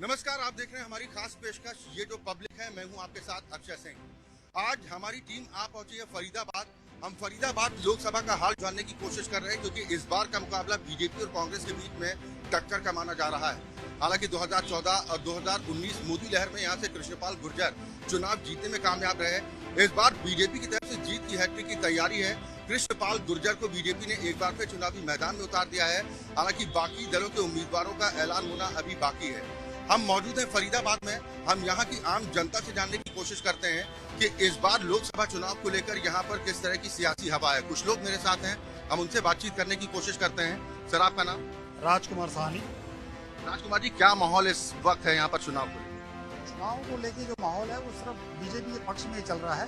नमस्कार, आप देख रहे हैं हमारी खास पेशकश ये जो पब्लिक है। मैं हूं आपके साथ अक्षय सिंह। आज हमारी टीम आ पहुंची है फरीदाबाद। हम फरीदाबाद लोकसभा का हाल जानने की कोशिश कर रहे हैं क्योंकि इस बार का मुकाबला बीजेपी और कांग्रेस के बीच में टक्कर का माना जा रहा है। हालांकि 2014 और 2019 मोदी लहर में यहां से कृष्णपाल गुर्जर चुनाव जीतने में कामयाब रहे। इस बार बीजेपी की तरफ से जीत की हैट्रिक की तैयारी है। कृष्णपाल गुर्जर को बीजेपी ने एक बार फिर चुनावी मैदान में उतार दिया है। हालांकि बाकी दलों के उम्मीदवारों का ऐलान होना अभी बाकी है। हम मौजूद हैं फरीदाबाद में। हम यहाँ की आम जनता से जानने की कोशिश करते हैं कि इस बार लोकसभा चुनाव को लेकर यहाँ पर किस तरह की सियासी हवा है। कुछ लोग मेरे साथ हैं, हम उनसे बातचीत करने की कोशिश करते हैं। सर, आपका नाम? राजकुमार साहनी। राजकुमार जी, क्या माहौल इस वक्त है यहाँ पर चुनाव को? चुनाव को लेके जो माहौल है वो सिर्फ बीजेपी के पक्ष में ही चल रहा है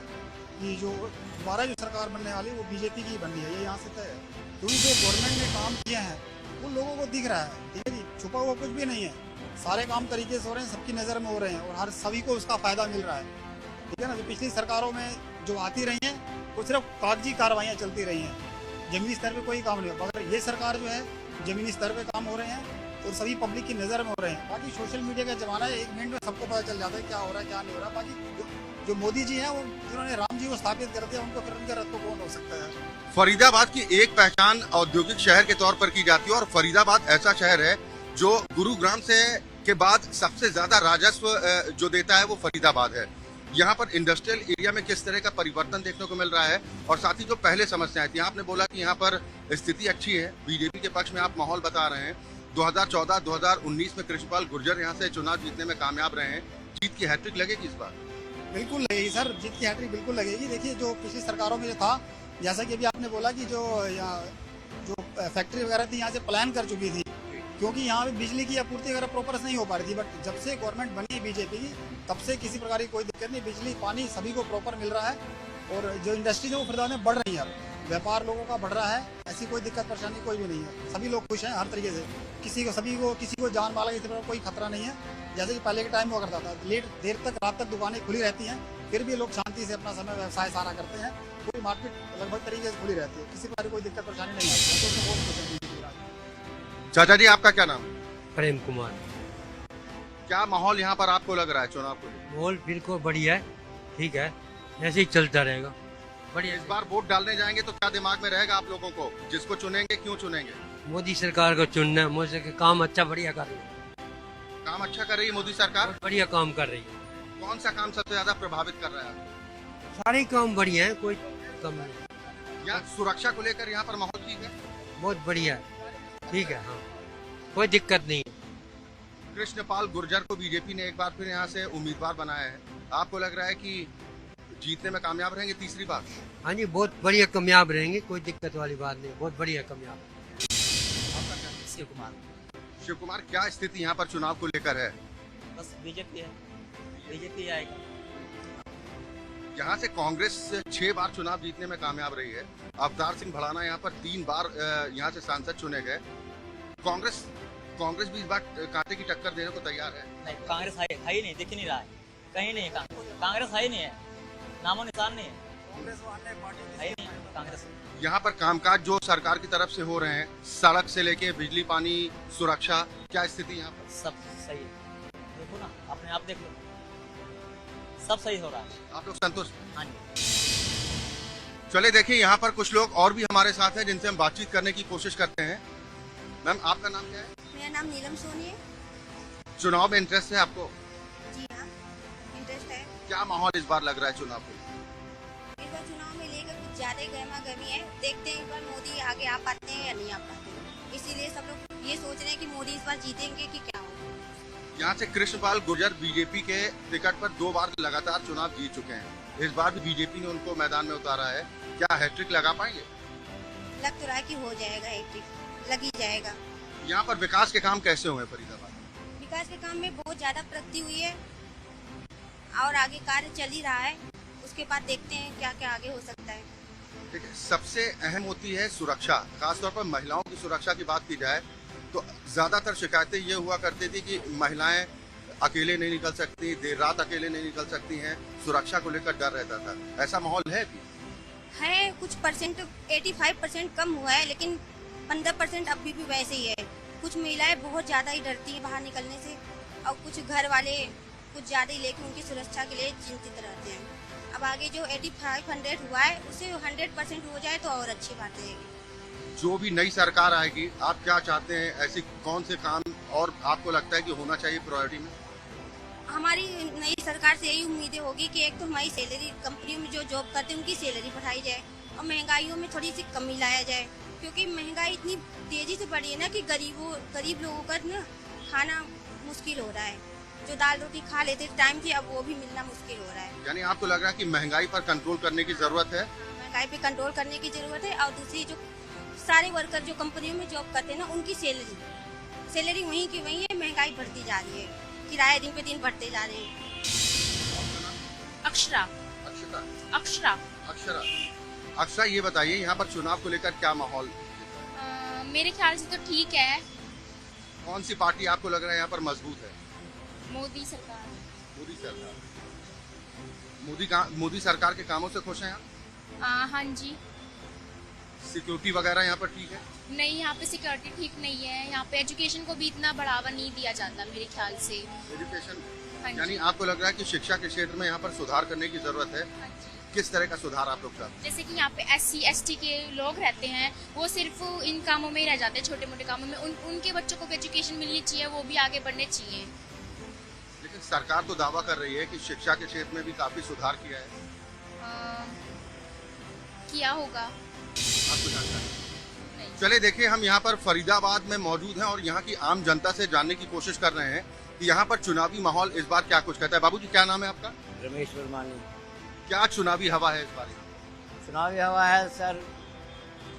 कि जो दोबारा जो सरकार बनने वाली है वो बीजेपी की बननी है, ये यहाँ से तय है। क्योंकि जो गवर्नमेंट ने काम किए हैं वो लोगों को दिख रहा है, ठीक है जी, छुपा हुआ कुछ भी नहीं है। सारे काम तरीके से हो रहे हैं, सबकी नज़र में हो रहे हैं और हर सभी को उसका फायदा मिल रहा है, ठीक है ना। जो पिछली सरकारों में जो आती रही हैं वो सिर्फ कागजी कार्रवाइयाँ चलती रही हैं, जमीनी स्तर पे कोई काम नहीं हो। मगर ये सरकार जो है जमीनी स्तर पे काम हो रहे हैं और सभी पब्लिक की नज़र में हो रहे हैं। बाकी सोशल मीडिया का जमाना है, 1 मिनट में सबको पता चल जाता है क्या हो रहा है क्या नहीं हो रहा। बाकी जो मोदी जी हैं वो जिन्होंने राम जी को स्थापित कर दिया, उनको फिर उनका रथ को कौन हो सकता है। फरीदाबाद की एक पहचान औद्योगिक शहर के तौर पर की जाती है और फरीदाबाद ऐसा शहर है जो गुरुग्राम से के बाद सबसे ज्यादा राजस्व जो देता है वो फरीदाबाद है। यहाँ पर इंडस्ट्रियल एरिया में किस तरह का परिवर्तन देखने को मिल रहा है और साथ ही जो पहले समस्याएं थी, आपने बोला कि यहाँ पर स्थिति अच्छी है, बीजेपी के पक्ष में आप माहौल बता रहे हैं। 2014-2019 में कृष्णपाल गुर्जर यहाँ से चुनाव जीतने में कामयाब रहे हैं। जीत की हैट्रिक लगेगी इस बार? बिल्कुल लगेगी सर, जीत की हैट्रिक बिल्कुल लगेगी। देखिए, जो पिछली सरकारों में जो था, जैसा कि अभी आपने बोला कि जो फैक्ट्री वगैरह थी यहाँ से प्लान कर चुकी थी, क्योंकि यहाँ पे बिजली की आपूर्ति वगैरह प्रॉपर नहीं हो पा रही थी। बट जब से गवर्नमेंट बनी है बीजेपी की, तब से किसी प्रकार की कोई दिक्कत नहीं, बिजली पानी सभी को प्रॉपर मिल रहा है और जो इंडस्ट्री है वो फरीदाबाद में बढ़ रही है, व्यापार लोगों का बढ़ रहा है। ऐसी कोई दिक्कत परेशानी कोई भी नहीं है, सभी लोग खुश हैं हर तरीके से। किसी को जान माल का कोई खतरा नहीं है। जैसे कि पहले के टाइम में हुआ करता था, देर तक रात तक दुकानें खुली रहती हैं, फिर भी लोग शांति से अपना समय व्यवसाय सारा करते हैं। पूरी मार्केट लगभग तरीके से खुली रहती है, किसी प्रकार की कोई दिक्कत परेशानी नहीं आती। चाचा जी, आपका क्या नाम? प्रेम कुमार। क्या माहौल यहाँ पर आपको लग रहा है चुनाव को? माहौल बिल्कुल बढ़िया है, ठीक है, ऐसे ही चलता रहेगा। बढ़िया। इस बार वोट डालने जाएंगे तो क्या दिमाग में रहेगा आप लोगों को? जिसको चुनेंगे क्यों चुनेंगे? मोदी सरकार को चुनना, मोदी का काम अच्छा बढ़िया कर रही है। काम अच्छा कर रही है मोदी सरकार? बढ़िया काम कर रही है। कौन सा काम सबसे ज्यादा प्रभावित कर रहा है? सारे काम बढ़िया है, कोई कम नहीं। या सुरक्षा को लेकर यहाँ पर माहौल ठीक है? बहुत बढ़िया है, ठीक है, हाँ, कोई दिक्कत नहीं है। कृष्णपाल गुर्जर को बीजेपी ने एक बार फिर यहाँ से उम्मीदवार बनाया है। आपको लग रहा है कि जीतने में कामयाब रहेंगे तीसरी बार? हाँ जी, बहुत बढ़िया कामयाब रहेंगे, कोई दिक्कत वाली बात नहीं, बहुत बढ़िया कामयाब। शिव कुमार। शिव कुमार, क्या स्थिति यहाँ पर चुनाव को लेकर है? बस बीजेपी है, बीजेपी आएगा। यहाँ से कांग्रेस 6 बार चुनाव जीतने में कामयाब रही है। अवतार सिंह भड़ाना यहाँ पर 3 बार यहाँ से सांसद चुने गए। कांग्रेस भी इस बार कांटे की टक्कर देने को तैयार है? नहीं, कांग्रेस है ही नहीं, दिख ही नहीं रहा है, कहीं नहीं है। कांग्रेस है ही नहीं है, नामो निशान नहीं है, है ही नहीं कांग्रेस। यहाँ पर कामकाज जो सरकार की तरफ से हो रहे हैं, सड़क से लेके बिजली पानी सुरक्षा, क्या स्थिति यहाँ पर? सब सही है, देखो ना, अपने आप देख लो, सब सही हो रहा है। आप लोग संतुष्ट? हाँ जी। चले देखिए, यहाँ पर कुछ लोग और भी हमारे साथ हैं जिनसे हम बातचीत करने की कोशिश करते हैं। मैम, आपका नाम क्या है? मेरा नाम नीलम सोनी है। चुनाव में इंटरेस्ट है आपको? जी हाँ, इंटरेस्ट है। क्या माहौल इस बार लग रहा है चुनाव को? इस बार चुनाव में लेकर कुछ ज्यादा ही गर्मा गर्मी है। देखते हैं इस बार मोदी आगे आ पाते हैं या नहीं आ पाते। इसीलिए सब लोग ये सोच रहे हैं कि मोदी इस बार जीतेंगे कि क्या होगा। यहाँ से कृष्णपाल गुर्जर बीजेपी के टिकट पर 2 बार लगातार चुनाव जीत चुके हैं। इस बार भी बीजेपी ने उनको मैदान में उतारा है। क्या हैट्रिक लगा पाएंगे? लग तो रहा है कि हो जाएगा, हैट्रिक लग ही जाएगा। यहाँ पर विकास के काम कैसे हुए फरीदाबाद? विकास के काम में बहुत ज्यादा प्रगति हुई है और आगे कार्य चल ही रहा है। उसके बाद देखते हैं क्या क्या आगे हो सकता है। ठीक है, सबसे अहम होती है सुरक्षा। खासतौर पर महिलाओं की सुरक्षा की बात की जाए तो ज्यादातर शिकायतें ये हुआ करती थी कि महिलाएं अकेले नहीं निकल सकती, देर रात अकेले नहीं निकल सकती हैं, सुरक्षा को लेकर डर रहता था। ऐसा माहौल है भी? है, कुछ परसेंट 85% कम हुआ है, लेकिन 15% अभी भी वैसे ही है। कुछ महिलाएं बहुत ज्यादा ही डरती हैं बाहर निकलने से। और कुछ घर वाले कुछ ज्यादा ही लेके उनकी सुरक्षा के लिए चिंतित रहते हैं। अब आगे जो 8500 हुआ है उसे 100% हो जाए तो और अच्छी बात रहेगी। जो भी नई सरकार आएगी, आप क्या चाहते हैं, ऐसी कौन से काम और आपको लगता है कि होना चाहिए प्रायोरिटी में? हमारी नई सरकार से यही उम्मीदें होगी कि एक तो हमारी सैलरी, कंपनियों में जो जॉब करते हैं उनकी सैलरी बढ़ाई जाए और महंगाइयों में थोड़ी सी कमी लाया जाए, क्योंकि महंगाई इतनी तेजी से बढ़ी है ना कि गरीब लोगों का ना खाना मुश्किल हो रहा है। जो दाल रोटी खा लेते टाइम थी, अब वो भी मिलना मुश्किल हो रहा है। यानी आपको लग रहा है कि महंगाई पर कंट्रोल करने की जरूरत है? महंगाई पे कंट्रोल करने की जरूरत है। और दूसरी, जो सारे वर्कर जो कंपनियों में जॉब करते हैं ना, उनकी सैलरी वहीं की वहीं है, महंगाई बढ़ती जा रही है, किराए दिन पे दिन बढ़ते जा रहे हैं। अक्षरा अक्षरा अक्षरा अक्षरा अक्षरा, ये बताइए यहाँ पर चुनाव को लेकर क्या माहौल? मेरे ख्याल से तो ठीक है। कौन सी पार्टी आपको लग रहा है यहाँ पर मजबूत है? मोदी सरकार। मोदी सरकार। मोदी सरकार के कामों से खुश हैं आप? हाँ जी। सिक्योरिटी वगैरह यहाँ पर ठीक है? नहीं, यहाँ पे सिक्योरिटी ठीक नहीं है। यहाँ पे एजुकेशन को भी इतना बढ़ावा नहीं दिया जाता मेरे ख्याल से। एजुकेशन, हाँ जी। यानी आपको लग रहा है कि शिक्षा के क्षेत्र में यहाँ पर सुधार करने की जरूरत है? हाँ जी। किस तरह का सुधार आप लोग चाहते हैं? जैसे कि यहाँ पे SC ST के लोग रहते हैं, वो सिर्फ इन कामों में ही रह जाते हैं, छोटे मोटे कामों में। उनके बच्चों को भी एजुकेशन मिलनी चाहिए, वो भी आगे बढ़ने चाहिए। लेकिन सरकार तो दावा कर रही है कि शिक्षा के क्षेत्र में भी काफी सुधार किया है। किया होगा। आपको जानकारी है? नहीं। चले देखिए, हम यहाँ पर फरीदाबाद में मौजूद हैं और यहाँ की आम जनता से जानने की कोशिश कर रहे हैं कि यहाँ पर चुनावी माहौल इस बार क्या कुछ कहता है। बाबूजी, क्या नाम है आपका? रमेश वर्मानी। क्या चुनावी हवा है इस बार? चुनावी हवा है सर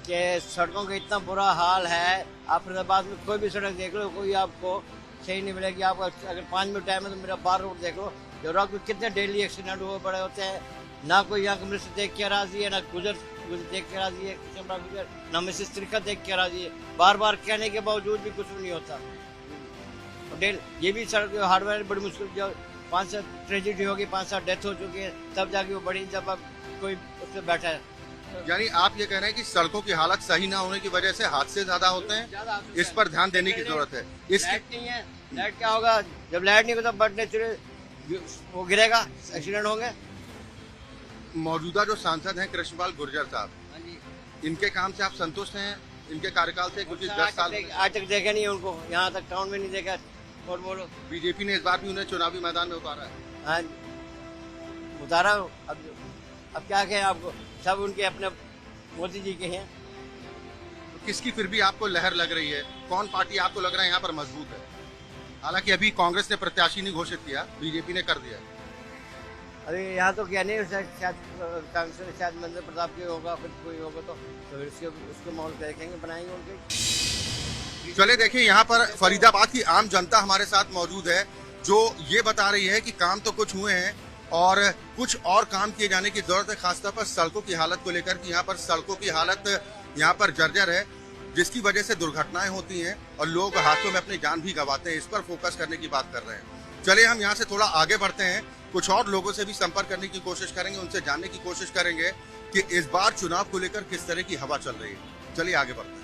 कि सड़कों का इतना बुरा हाल है। आप फरीदाबाद में कोई भी सड़क देख लो, कोई आपको सही नहीं मिलेगी। आप अगर 5 मिनट टाइम है तो मेरा बार रोड देख लो, जो रोड में कितने डेली एक्सीडेंट हुए पड़े होते हैं। ना कोई यहाँ कमरे से देख के राजी है, ना गुजर देख के राजी है, गुजर ना मिसेस त्रिका देख के राजी है। बार बार कहने के बावजूद भी कुछ नहीं होता। ये भी सड़क हार्डवेयर बड़ी मुश्किल, जो 5-7 ट्रेजिडी होगी, 5-7 डेथ हो चुकी है, तब जाके वो बड़ी, जब अब कोई उससे बैठा है। यानी आप ये कह रहे हैं कि सड़कों की हालत सही ना होने की वजह से हादसे ज्यादा होते हैं, इस पर ध्यान देने की जरूरत है। लाइट नहीं है, लाइट क्या होगा? जब लाइट नहीं होगा तब बढ़ने चले वो गिरेगा, एक्सीडेंट होंगे। मौजूदा जो सांसद हैं कृष्णपाल गुर्जर साहब, इनके काम से आप संतुष्ट हैं? इनके कार्यकाल से? क्योंकि 10 साल आज तक देखे नहीं उनको, यहाँ तक टाउन में नहीं देखा। और बोलो, बीजेपी ने इस बार भी उन्हें चुनावी मैदान में उतारा है। हाँ उतारा। अब क्या कहें आपको, सब उनके अपने मोदी जी के हैं। तो किसकी फिर भी आपको लहर लग रही है? कौन पार्टी आपको लग रहा है यहाँ पर मजबूत है? हालांकि अभी कांग्रेस ने प्रत्याशी नहीं घोषित किया, बीजेपी ने कर दिया। अरे यहाँ तो क्या नहीं, शायद कांग्रेस, शायद महेंद्र प्रताप के होगा, फिर कोई होगा तो फिर उसके माहौल देखेंगे, बनाएंगे उनके। चले देखिए, यहाँ पर फरीदाबाद की आम जनता हमारे साथ मौजूद है, जो ये बता रही है कि काम तो कुछ हुए हैं और कुछ और काम किए जाने की जरूरत है, खासतौर पर सड़कों की हालत को लेकर कि यहाँ पर सड़कों की हालत यहाँ पर जर्जर है, जिसकी वजह से दुर्घटनाएं होती हैं और लोग हादसों में अपनी जान भी गंवाते हैं। इस पर फोकस करने की बात कर रहे हैं। चलिए हम यहाँ से थोड़ा आगे बढ़ते हैं, कुछ और लोगों से भी संपर्क करने की कोशिश करेंगे, उनसे जानने की कोशिश करेंगे कि इस बार चुनाव को लेकर किस तरह की हवा चल रही है। चलिए आगे बढ़ते हैं।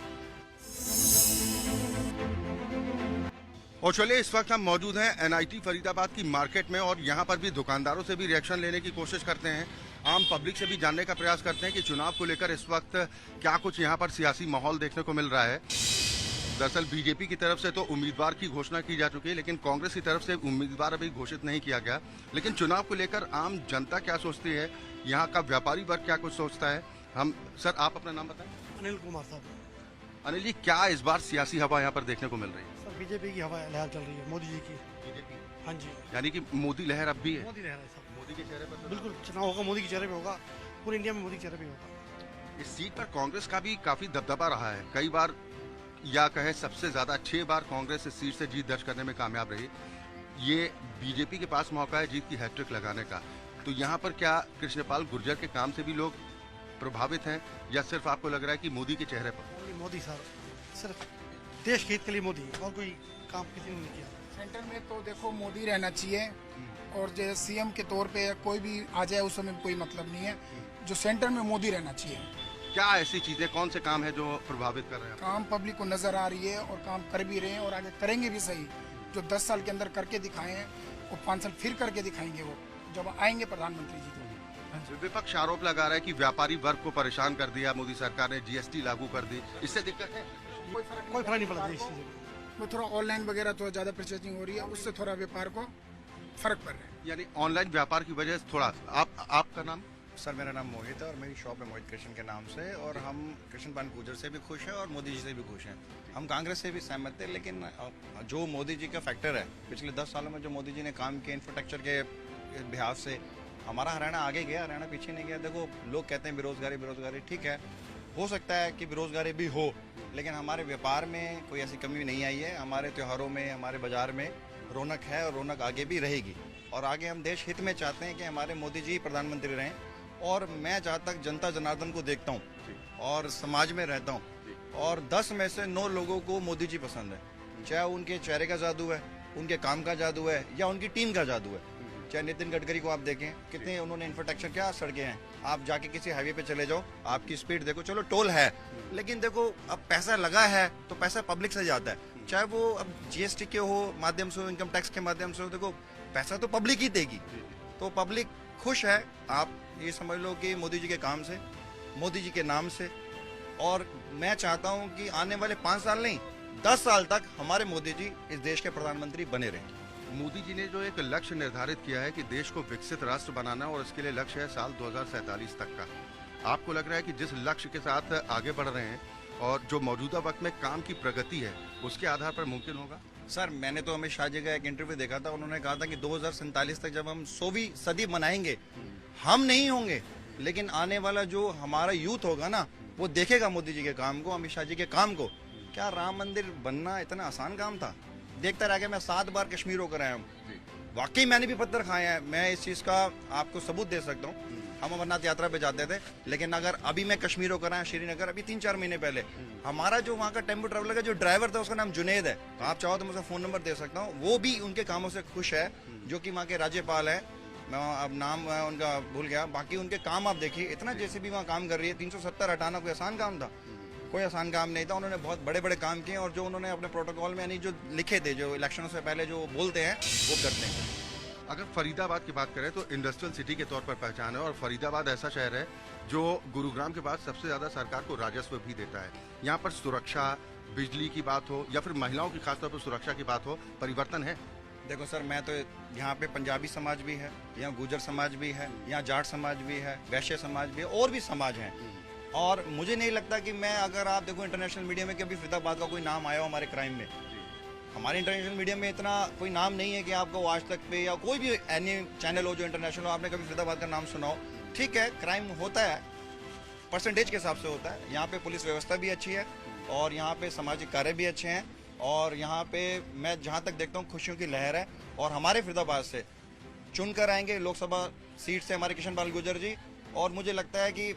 और चलिए, इस वक्त हम मौजूद हैं NIT फरीदाबाद की मार्केट में और यहाँ पर भी दुकानदारों से भी रिएक्शन लेने की कोशिश करते हैं, आम पब्लिक से भी जानने का प्रयास करते हैं कि चुनाव को लेकर इस वक्त क्या कुछ यहाँ पर सियासी माहौल देखने को मिल रहा है। दरअसल बीजेपी की तरफ से तो उम्मीदवार की घोषणा की जा चुकी है, लेकिन कांग्रेस की तरफ से उम्मीदवार अभी घोषित नहीं किया गया। लेकिन चुनाव को लेकर आम जनता क्या सोचती है, यहाँ का व्यापारी वर्ग क्या कुछ सोचता है। हम सर, आप अपना नाम बताएं। अनिल कुमार साहब। अनिल जी, क्या इस बार सियासी हवा यहाँ पर देखने को मिल रही है? सर बीजेपी की हवा लहर चल रही है, मोदी जी की। बीजेपी, हाँ जी, यानी कि मोदी लहर अब भी है? मोदी लहर है सब। मोदी के चेहरे पर बिल्कुल चुनाव होगा, मोदी के चेहरे पे होगा, पूरे इंडिया में मोदी के चेहरे पे होगा। इस सीट पर कांग्रेस का भी काफी दबदबा रहा है, कई बार या कहे सबसे ज्यादा 6 बार कांग्रेस इस सीट से जीत दर्ज करने में कामयाब रही। ये बीजेपी के पास मौका है जीत की हैट्रिक लगाने का। तो यहाँ पर क्या कृष्णपाल गुर्जर के काम से भी लोग प्रभावित हैं या सिर्फ आपको लग रहा है कि मोदी के चेहरे पर? मोदी सर, सिर्फ देश के हित के लिए मोदी, और कोई काम किसी ने नहीं किया। सेंटर में तो देखो मोदी रहना चाहिए, और जो CM के तौर पे कोई भी आ जाए उस समय कोई मतलब नहीं है, जो सेंटर में मोदी रहना चाहिए। क्या ऐसी चीजें, कौन से काम है जो प्रभावित कर रहे हैं? काम पब्लिक को नजर आ रही है और काम कर भी रहे हैं और आगे करेंगे भी सही। जो 10 साल के अंदर करके दिखाए हैं वो 5 साल फिर करके दिखाएंगे वो जब आएंगे प्रधानमंत्री जी। तो विपक्ष आरोप लगा रहा है कि व्यापारी वर्ग को परेशान कर दिया मोदी सरकार ने, जीएसटी लागू कर दी, इससे दिक्कत है? कोई फर्क नहीं पड़ता इस चीज़ से। वो थोड़ा ऑनलाइन वगैरह तो ज़्यादा परचेजिंग हो रही है, उससे थोड़ा व्यापार को फर्क पड़ रहा है। यानी ऑनलाइन व्यापार की वजह से थोड़ा आपका नाम? सर मेरा नाम मोहित है और मेरी शॉप है मोहित कृष्ण के नाम से, और हम कृष्ण पाल गुर्जर से भी खुश हैं और मोदी जी से भी खुश हैं। हम कांग्रेस से भी सहमत थे, लेकिन जो मोदी जी का फैक्टर है, पिछले 10 सालों में जो मोदी जी ने काम किया इंफ्रास्ट्रक्चर के लिहाज से, हमारा हरियाणा आगे गया, हरियाणा पीछे नहीं गया। देखो लोग कहते हैं बेरोजगारी, ठीक है, हो सकता है कि बेरोजगारी भी हो, लेकिन हमारे व्यापार में कोई ऐसी कमी नहीं आई है। हमारे त्योहारों में, हमारे बाजार में रौनक है और रौनक आगे भी रहेगी। और आगे हम देश हित में चाहते हैं कि हमारे मोदी जी प्रधानमंत्री रहें। और मैं जहाँ तक जनता जनार्दन को देखता हूँ और समाज में रहता हूँ, और 10 में से 9 लोगों को मोदी जी पसंद है। चाहे उनके चेहरे का जादू है, उनके काम का जादू है, या उनकी टीम का जादू है। चाहे नितिन गडकरी को आप देखें, कितने उन्होंने इंफ्रास्ट्रक्चर, क्या सड़कें हैं। आप जाके किसी हाईवे पे चले जाओ, आपकी स्पीड देखो, चलो टोल है, लेकिन देखो अब पैसा लगा है तो पैसा पब्लिक से जाता है। चाहे वो अब जीएसटी के हो माध्यम से हो, इनकम टैक्स के माध्यम से हो, देखो पैसा तो पब्लिक ही देगी। तो पब्लिक खुश है। आप ये समझ लो कि मोदी जी के काम से, मोदी जी के नाम से। और मैं चाहता हूं कि आने वाले 5 साल नहीं, 10 साल तक हमारे मोदी जी इस देश के प्रधानमंत्री बने रहें। मोदी जी ने जो एक लक्ष्य निर्धारित किया है कि देश को विकसित राष्ट्र बनाना, और इसके लिए लक्ष्य है साल 2047 तक का। आपको लग रहा है कि जिस लक्ष्य के साथ आगे बढ़ रहे हैं और जो मौजूदा वक्त में काम की प्रगति है, उसके आधार पर मुमकिन होगा? सर मैंने तो अमित शाह जी का एक इंटरव्यू देखा था, उन्होंने कहा था कि 2047 तक जब हम 100वीं सदी मनाएंगे, हम नहीं होंगे, लेकिन आने वाला जो हमारा यूथ होगा ना, वो देखेगा मोदी जी के काम को, अमित शाह जी के काम को। क्या राम मंदिर बनना इतना आसान काम था? देखता रह गया। मैं 7 बार कश्मीर होकर आया हूँ, वाकई मैंने भी पत्थर खाए हैं। मैं इस चीज़ का आपको सबूत दे सकता हूँ। हम अमरनाथ यात्रा पे जाते थे, लेकिन अगर अभी मैं कश्मीर होकर आया, श्रीनगर, अभी 3-4 महीने पहले, हमारा जो वहाँ का टेम्पो ट्रैवलर का जो ड्राइवर था, उसका नाम जुनेद है। तो आप चाहो तो मैं उसका फ़ोन नंबर दे सकता हूँ। वो भी उनके कामों से खुश है, जो कि वहाँ के राज्यपाल हैं, मैं अब नाम उनका भूल गया। बाकी उनके काम आप देखिए, इतना जैसे भी वहाँ काम कर रही है। 370 हटाना कोई आसान काम था? कोई आसान काम नहीं था। उन्होंने बहुत बड़े बड़े काम किए, और जो उन्होंने अपने प्रोटोकॉल में यानी जो लिखे थे, जो इलेक्शनों से पहले जो बोलते हैं, वो करते हैं। अगर फरीदाबाद की बात करें तो इंडस्ट्रियल सिटी के तौर पर पहचान है, और फरीदाबाद ऐसा शहर है जो गुरुग्राम के बाद सबसे ज़्यादा सरकार को राजस्व भी देता है। यहाँ पर सुरक्षा, बिजली की बात हो या फिर महिलाओं की खासतौर पर सुरक्षा की बात हो, परिवर्तन है? देखो सर, मैं तो यहाँ पे पंजाबी समाज भी है, यहाँ गुर्जर समाज भी है, यहाँ जाट समाज भी है, वैश्य समाज भी है, और भी समाज हैं। और मुझे नहीं लगता कि मैं, अगर आप देखो इंटरनेशनल मीडिया में कभी फरीदाबाद का कोई नाम आया हो हमारे क्राइम में। हमारे इंटरनेशनल मीडिया में इतना कोई नाम नहीं है कि आपको आज तक पे या कोई भी एनी चैनल हो जो इंटरनेशनल हो, आपने कभी फरीदाबाद का नाम सुना हो। ठीक है, क्राइम होता है, परसेंटेज के हिसाब से होता है। यहाँ पे पुलिस व्यवस्था भी अच्छी है, और यहाँ पे सामाजिक कार्य भी अच्छे हैं, और यहाँ पे मैं जहाँ तक देखता हूँ खुशियों की लहर है। और हमारे फरीदाबाद से चुनकर आएंगे लोकसभा सीट से हमारे कृष्ण पाल गुर्जर जी, और मुझे लगता है कि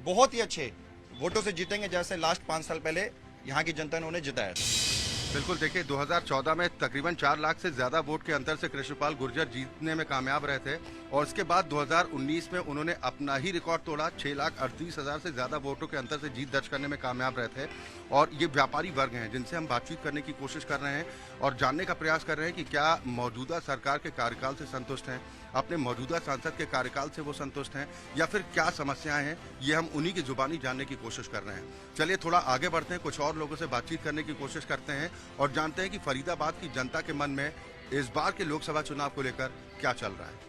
बहुत ही अच्छे वोटों से जीतेंगे, जैसे लास्ट 5 साल पहले यहाँ की जनता ने उन्हें जिताया था। बिल्कुल, देखिए 2014 में तकरीबन 4 लाख से ज्यादा वोट के अंतर से कृष्णपाल गुर्जर जीतने में कामयाब रहे थे, और उसके बाद 2019 में उन्होंने अपना ही रिकॉर्ड तोड़ा। 6,38,000 से ज्यादा वोटों के अंतर से जीत दर्ज करने में कामयाब रहे थे। और ये व्यापारी वर्ग हैं जिनसे हम बातचीत करने की कोशिश कर रहे हैं और जानने का प्रयास कर रहे हैं कि क्या मौजूदा सरकार के कार्यकाल से संतुष्ट हैं, अपने मौजूदा सांसद के कार्यकाल से वो संतुष्ट हैं, या फिर क्या समस्याएं हैं। ये हम उन्हीं की जुबानी जानने की कोशिश कर रहे हैं। चलिए थोड़ा आगे बढ़ते हैं, कुछ और लोगों से बातचीत करने की कोशिश करते हैं और जानते हैं कि फरीदाबाद की जनता के मन में इस बार के लोकसभा चुनाव को लेकर क्या चल रहा है।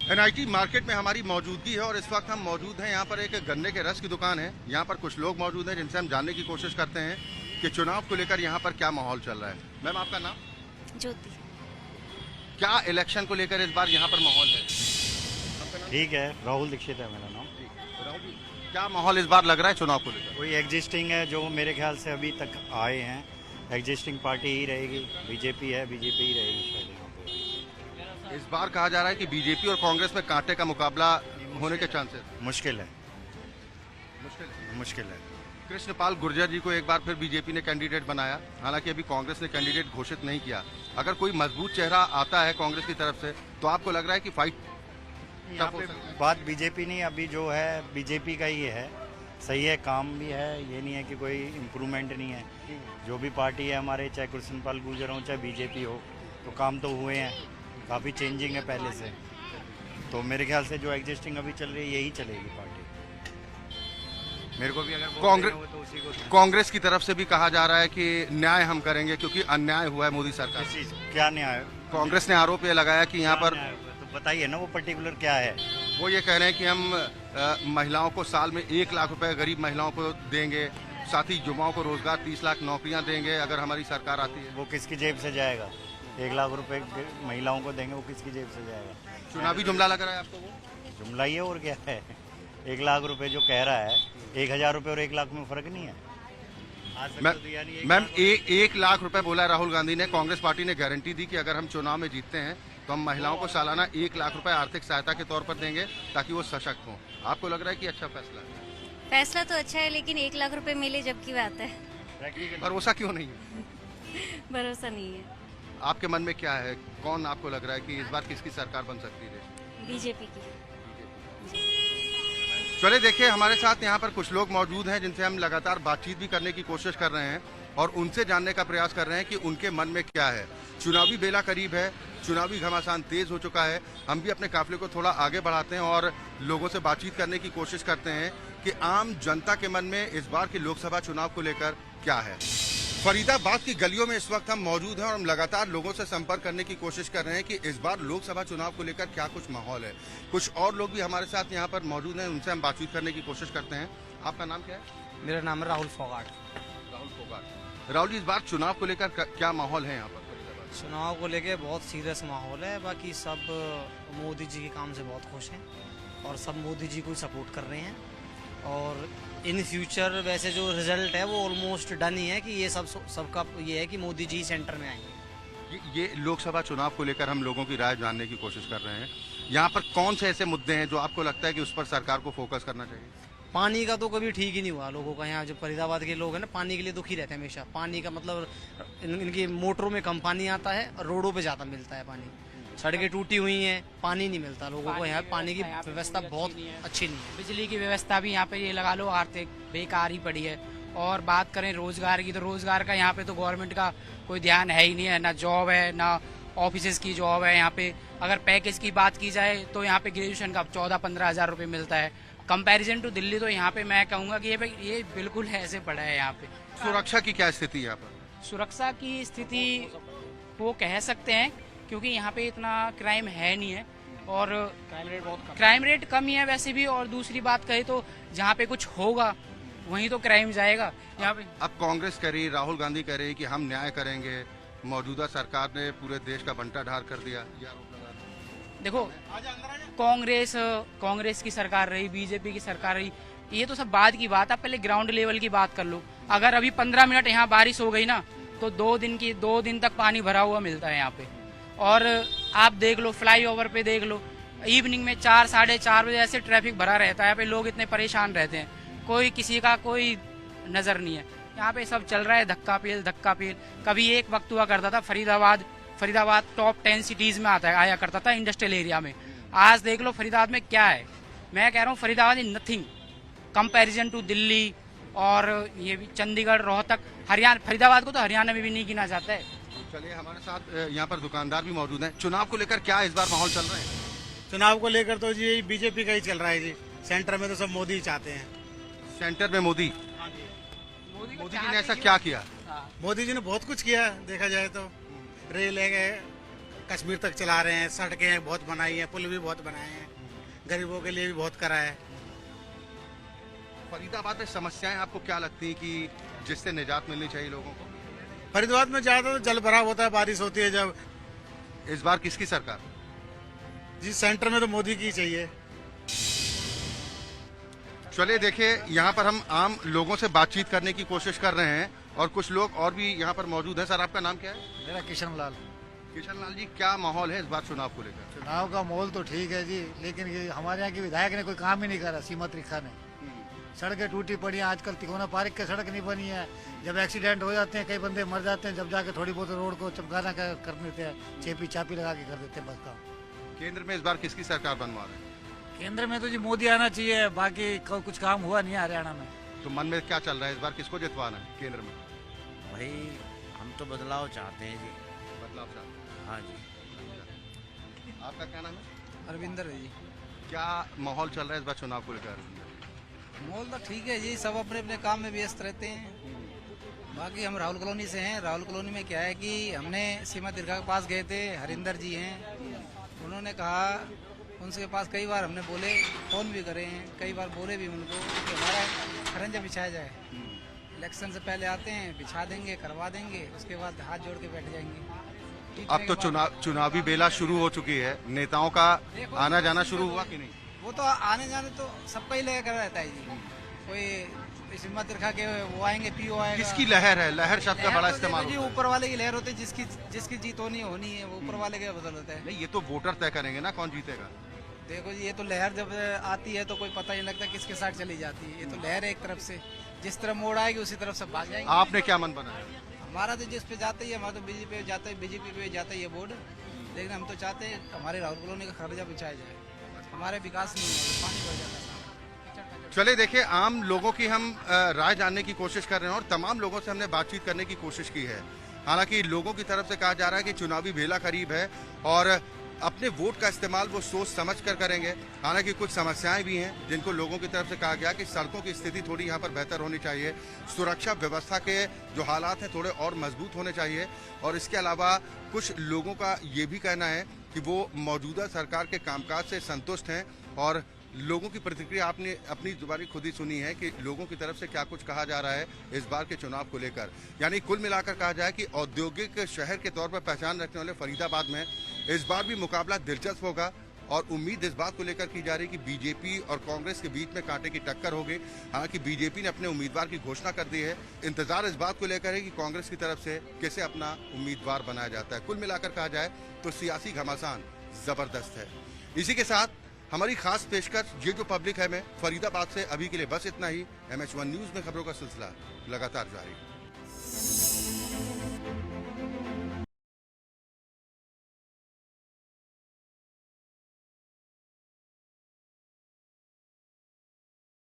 एनआईटी मार्केट में हमारी मौजूदगी है, और इस वक्त हम मौजूद हैं यहाँ पर एक गन्ने के रस की दुकान है। यहाँ पर कुछ लोग मौजूद हैं जिनसे हम जानने की कोशिश करते हैं कि चुनाव को लेकर यहाँ पर क्या माहौल चल रहा है। मैम, आपका नाम? ज्योति। क्या इलेक्शन को लेकर इस बार यहाँ पर माहौल है? ठीक है, राहुल दीक्षित है मेरा नाम। राहुल जी, क्या माहौल इस बार लग रहा है चुनाव को लेकर? कोई एग्जिस्टिंग है, जो मेरे ख्याल से अभी तक आए हैं, एग्जिस्टिंग पार्टी ही रहेगी। बीजेपी है, बीजेपी ही रहेगी शायद यहाँ पे। इस बार कहा जा रहा है कि बीजेपी और कांग्रेस में कांटे का मुकाबला होने के चांसेस मुश्किल है। मुश्किल है। कृष्णपाल गुर्जर जी को एक बार फिर बीजेपी ने कैंडिडेट बनाया, हालांकि अभी कांग्रेस ने कैंडिडेट घोषित नहीं किया। अगर कोई मजबूत चेहरा आता है कांग्रेस की तरफ से, तो आपको लग रहा है कि फाइट यहाँ पे बात बीजेपी नहीं, अभी जो है बीजेपी का ही है। सही है, काम भी है, ये नहीं है कि कोई इम्प्रूवमेंट नहीं है। जो भी पार्टी है हमारे, चाहे कृष्ण पाल गुर्जर हो चाहे बीजेपी हो, तो काम तो हुए हैं, काफ़ी चेंजिंग है पहले से। तो मेरे ख्याल से जो एग्जिस्टिंग अभी चल रही है यही चलेगी पार्टी। मेरे को भी अगर कांग्रेस तो उसी को कांग्रेस की तरफ से भी कहा जा रहा है कि न्याय हम करेंगे क्योंकि अन्याय हुआ है मोदी सरकार। क्या न्याय? कांग्रेस ने आरोप ये लगाया कि यहाँ पर, तो बताइए ना वो पर्टिकुलर क्या है। वो ये कह रहे हैं कि हम महिलाओं को साल में 1 लाख रुपए गरीब महिलाओं को देंगे, साथ ही युवाओं को रोजगार 30 लाख नौकरियां देंगे अगर हमारी सरकार आती है। वो किसकी जेब से जाएगा? 1 लाख रुपए महिलाओं को देंगे, वो किसकी जेब से जाएगा? चुनावी जुमला लग रहा है आपको? वो जुमला ही है और क्या है। 1 लाख रुपए जो कह रहा है, 1000 रुपए और 1 लाख में फर्क नहीं है। मैम 1 लाख रुपए बोला राहुल गांधी ने। कांग्रेस पार्टी ने गारंटी दी कि अगर हम चुनाव में जीतते हैं तो हम महिलाओं को सालाना 1 लाख रुपए आर्थिक सहायता के तौर पर देंगे ताकि वो सशक्त हों। आपको लग रहा है कि अच्छा फैसला है? फैसला तो अच्छा है, लेकिन 1 लाख रुपए मिले जब की बात है। भरोसा क्यों नहीं है? भरोसा नहीं है। आपके मन में क्या है, कौन आपको लग रहा है कि इस बार किसकी सरकार बन सकती है? बीजेपी की। चलिए देखिए, हमारे साथ यहाँ पर कुछ लोग मौजूद हैं जिनसे हम लगातार बातचीत भी करने की कोशिश कर रहे हैं और उनसे जानने का प्रयास कर रहे हैं कि उनके मन में क्या है। चुनावी बेला करीब है, चुनावी घमासान तेज हो चुका है। हम भी अपने काफिले को थोड़ा आगे बढ़ाते हैं और लोगों से बातचीत करने की कोशिश करते हैं कि आम जनता के मन में इस बार के लोकसभा चुनाव को लेकर क्या है। फरीदाबाद की गलियों में इस वक्त हम मौजूद हैं और हम लगातार लोगों से संपर्क करने की कोशिश कर रहे हैं कि इस बार लोकसभा चुनाव को लेकर क्या कुछ माहौल है। कुछ और लोग भी हमारे साथ यहाँ पर मौजूद हैं, उनसे हम बातचीत करने की कोशिश करते हैं। आपका नाम क्या है? मेरा नाम है राहुल फोगाट। राहुल फोगाट। राहुल जी, इस बार चुनाव को लेकर क्या माहौल है यहाँ पर? चुनाव को लेकर बहुत सीरियस माहौल है। बाकी सब मोदी जी के काम से बहुत खुश हैं और सब मोदी जी को सपोर्ट कर रहे हैं। और इन फ्यूचर वैसे जो रिजल्ट है वो ऑलमोस्ट डन ही है कि ये सबका ये है कि मोदी जी सेंटर में आएंगे। ये लोकसभा चुनाव को लेकर हम लोगों की राय जानने की कोशिश कर रहे हैं। यहाँ पर कौन से ऐसे मुद्दे हैं जो आपको लगता है कि उस पर सरकार को फोकस करना चाहिए? पानी का तो कभी ठीक ही नहीं हुआ लोगों का। यहाँ जो फरीदाबाद के लोग हैं ना, पानी के लिए दुखी रहते हैं हमेशा। पानी का मतलब इनकी मोटरों में कम पानी आता है और रोडों पे ज़्यादा मिलता है पानी। सड़कें टूटी हुई हैं, पानी नहीं मिलता लोगों को। यहाँ पानी की व्यवस्था बहुत अच्छी नहीं है। बिजली की व्यवस्था भी यहाँ पे ये लगा लो आर्थिक बेकार ही पड़ी है। और बात करें रोजगार की, तो रोजगार का यहाँ पे तो गवर्नमेंट का कोई ध्यान है ही नहीं है। ना जॉब है, ना ऑफिस की जॉब है यहाँ पे। अगर पैकेज की बात की जाए तो यहाँ पे ग्रेजुएशन का 14-15 हज़ार रुपये मिलता है। कंपैरिजन टू दिल्ली तो यहाँ पे मैं कहूँगा कि ये बिल्कुल ऐसे पड़ा है यहाँ पे। सुरक्षा की क्या स्थिति है यहाँ पर? सुरक्षा की स्थिति वो कह सकते हैं क्योंकि यहाँ पे इतना क्राइम है नहीं है और क्राइम रेट कम ही है वैसे भी। और दूसरी बात कहे तो जहाँ पे कुछ होगा वहीं तो क्राइम जाएगा यहाँ पे। अब कांग्रेस कह रही, राहुल गांधी कह रही कि हम न्याय करेंगे, मौजूदा सरकार ने पूरे देश का बंटाढार कर दिया। देखो, कांग्रेस की सरकार रही, बीजेपी की सरकार रही, ये तो सब बाद की बात है। पहले ग्राउंड लेवल की बात कर लो। अगर अभी 15 मिनट यहाँ बारिश हो गई ना तो 2 दिन तक पानी भरा हुआ मिलता है यहाँ पे। और आप देख लो फ्लाईओवर पे देख लो, इवनिंग में 4-4:30 बजे ऐसे ट्रैफिक भरा रहता है यहाँ पे। लोग इतने परेशान रहते हैं, कोई किसी का कोई नजर नहीं है। यहाँ पे सब चल रहा है धक्का पेल। कभी एक वक्त हुआ करता था फरीदाबाद टॉप 10 सिटीज में आया करता था इंडस्ट्रियल एरिया में। आज देख लो फरीदाबाद में क्या है। मैं कह रहा हूँ Faridabad is nothing comparison to Delhi और ये भी चंडीगढ़, रोहतक, हरियाणा। फरीदाबाद को तो हरियाणा में भी नहीं गिना जाता है। चलिए, हमारे साथ यहाँ पर दुकानदार भी मौजूद हैं। चुनाव को लेकर क्या इस बार माहौल चल रहा है? चुनाव को लेकर तो जी बीजेपी का ही चल रहा है जी। सेंटर में तो सब मोदी चाहते हैं। सेंटर में मोदी? मोदी जी ने ऐसा क्या किया? मोदी जी ने बहुत कुछ किया देखा जाए तो। रेल है, कश्मीर तक चला रहे हैं, सड़कें बहुत बनाई हैं, पुल भी बहुत बनाए हैं, गरीबों के लिए भी बहुत करा है। फरीदाबाद में समस्याएं आपको क्या लगती है कि जिससे निजात मिलनी चाहिए लोगों को? फरीदाबाद में ज्यादा तो जल भराव होता है, बारिश होती है जब। इस बार किसकी सरकार? जी सेंटर में तो मोदी की चाहिए। चलिए देखिए, यहाँ पर हम आम लोगों से बातचीत करने की कोशिश कर रहे हैं और कुछ लोग और भी यहाँ पर मौजूद हैं। सर, आपका नाम क्या है? मेरा किशन लाल। किशन लाल जी, क्या माहौल है इस बार चुनाव को लेकर? चुनाव का माहौल तो ठीक है जी, लेकिन ये हमारे यहाँ के विधायक ने कोई काम ही नहीं करा। सीमा त्रिखा ने सड़कें टूटी पड़ी हैं। आजकल तिकोना पार्क की सड़क नहीं बनी है। जब एक्सीडेंट हो जाते हैं, कई बंदे मर जाते हैं, जब जाके थोड़ी बहुत रोड को चमकाना कर देते हैं, चेपी चापी लगा के कर देते हैं बस काम। केंद्र में इस बार किसकी सरकार बनवा रहे हैं? केंद्र में तो जी मोदी आना चाहिए, बाकी कुछ काम हुआ नहीं है हरियाणा में। तो मन में क्या चल रहा है इस बार, किसको जितवाना है केंद्र में? भाई हम तो बदलाव चाहते हैं जी। बदलाव चाहते हैं? हाँ जी। आपका क्या नाम है? अरविंदर है जी। क्या माहौल चल रहा है इस बार चुनाव को लेकर? माहौल तो ठीक है जी, सब अपने अपने काम में व्यस्त रहते हैं। बाकी हम राहुल कॉलोनी से हैं। राहुल कॉलोनी में क्या है कि हमने सीमा दीर्घा के पास गए थे, हरिंदर जी हैं, उन्होंने कहा, उनके पास कई बार हमने बोले, फोन भी करे हैं, कई बार बोले भी उनको कि हमारा खरंजा बिछाया जाए। इलेक्शन से पहले आते हैं, बिछा देंगे, करवा देंगे, उसके बाद हाथ जोड़ के बैठ जाएंगे। अब तो चुनावी बेला शुरू हो चुकी है, नेताओं का आना जाना शुरू हुआ कि नहीं? वो तो आने जाने तो सबका ही लहर रहता है जी। कोई सीमा दीर्घा के वो आएंगे, पीओ आएगा। किसकी लहर है? लहर शब्द का बड़ा इस्तेमाल जी, ऊपर वाले की लहर होती है, जिसकी जीत होनी है वो ऊपर वाले के बदल होता है। नहीं, ये तो वोटर तय करेंगे ना कौन जीतेगा। देखो जी, ये तो लहर जब आती है तो कोई पता नहीं लगता किसके साथ चली जाती है। ये तो लहर है एक तरफ से, जिस तरफ मोड़ आएगी उसी तरफ से भाग जाएंगे। आपने क्या मन बनाया? हमारा तो जिस पे जाता ही है, हमारा तो बीजेपी पे जाता ही है बोर्ड, लेकिन हम तो चाहते हैं हमारे राहुल कॉलोनी का खर्चा बिछाया जाए। हमारे विकास नहीं है, पानी भर जाता है। चले देखिए, आम लोगों की हम राय जानने की कोशिश कर रहे हैं और तमाम लोगों से हमने बातचीत करने की कोशिश की है। हालांकि लोगों की तरफ से कहा जा रहा है कि चुनावी बेला करीब है और अपने वोट का इस्तेमाल वो सोच समझ कर करेंगे। हालांकि कुछ समस्याएं भी हैं जिनको लोगों की तरफ से कहा गया कि सड़कों की स्थिति थोड़ी यहाँ पर बेहतर होनी चाहिए, सुरक्षा व्यवस्था के जो हालात हैं थोड़े और मजबूत होने चाहिए, और इसके अलावा कुछ लोगों का ये भी कहना है कि वो मौजूदा सरकार के कामकाज से संतुष्ट हैं। और लोगों की प्रतिक्रिया आपने अपनी जुबानी खुद ही सुनी है कि लोगों की तरफ से क्या कुछ कहा जा रहा है इस बार के चुनाव को लेकर। यानी कुल मिलाकर कहा जाए कि औद्योगिक शहर के तौर पर पहचान रखने वाले फरीदाबाद में इस बार भी मुकाबला दिलचस्प होगा और उम्मीद इस बात को लेकर की जा रही कि बीजेपी और कांग्रेस के बीच में कांटे की टक्कर होगी। हालांकि बीजेपी ने अपने उम्मीदवार की घोषणा कर दी है, इंतजार इस बात को लेकर है कि कांग्रेस की तरफ से कैसे अपना उम्मीदवार बनाया जाता है। कुल मिलाकर कहा जाए तो सियासी घमासान जबरदस्त है। इसी के साथ हमारी खास पेशकश ये जो पब्लिक है में फरीदाबाद से अभी के लिए बस इतना ही। MH1 न्यूज में खबरों का सिलसिला लगातार जारी।